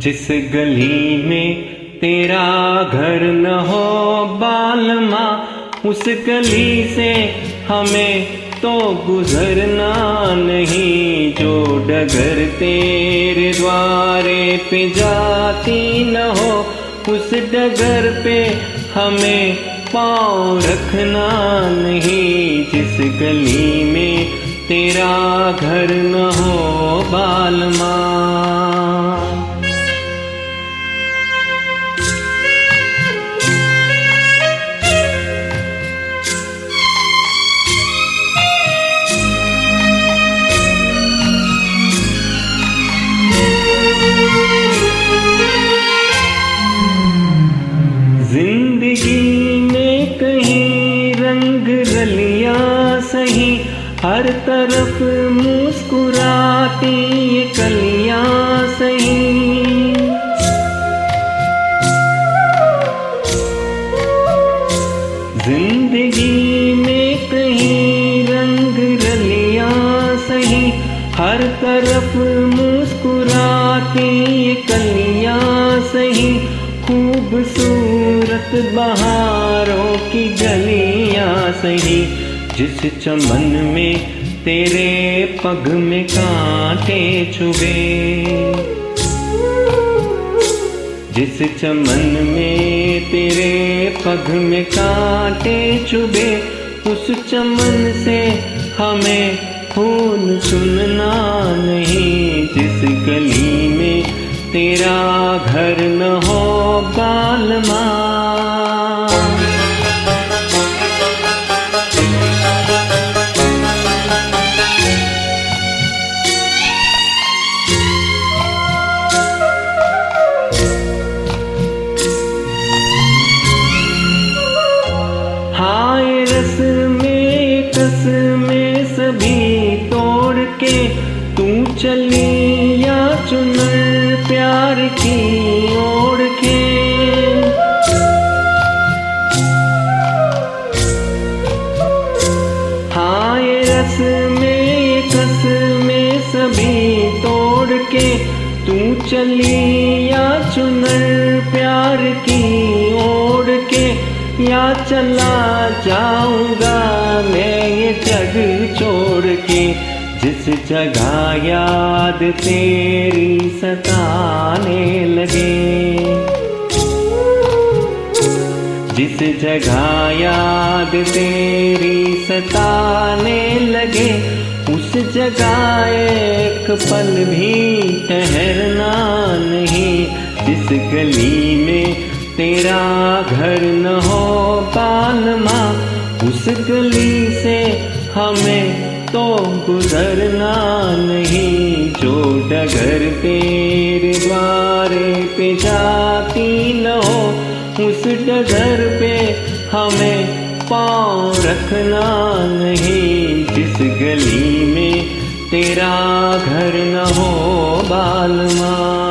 जिस गली में तेरा घर न हो बालमा, उस गली से हमें तो गुजरना नहीं। जो डगर तेरे द्वारे पे जाती न हो, उस डगर पे हमें पाँव रखना नहीं। जिस गली में तेरा घर न हो बालमा। जिंदगी में कहीं रंग रलियां सही, हर तरफ मुस्कुराती ये कलियां सही। जिंदगी में कहीं रंग रलियां सही, हर तरफ मुस्कुराती ये कलियां सही। खूबसूरत बहारों की गलियां सही, जिस चमन में तेरे पग में कांटे चुभे। जिस चमन में तेरे पग में कांटे चुभे, उस चमन से हमें फूल चुनना नहीं। जिस गली में तेरा घर न हो बालमा। हाय रस में कस में सभी तोड़ के, तू चली या चुनर प्यार की ओढ़ के। हाँ ये रस में कस में सभी तोड़ के, तू चली या चुनर प्यार की ओढ़ के। या चला जाऊंगा मैं ये जग छोड़ के, जिस जगह याद तेरी सताने लगे। जिस जगह याद तेरी सताने लगे, उस जगह एक पल भी ठहरना नहीं। जिस गली में तेरा घर न हो बालमा, उस गली से हमें तो गुजरना नहीं। जो डगर तेरे द्वारे पे जाती न हो, उस डगर पे हमें पाँव रखना नहीं। जिस गली में तेरा घर न हो बालमा।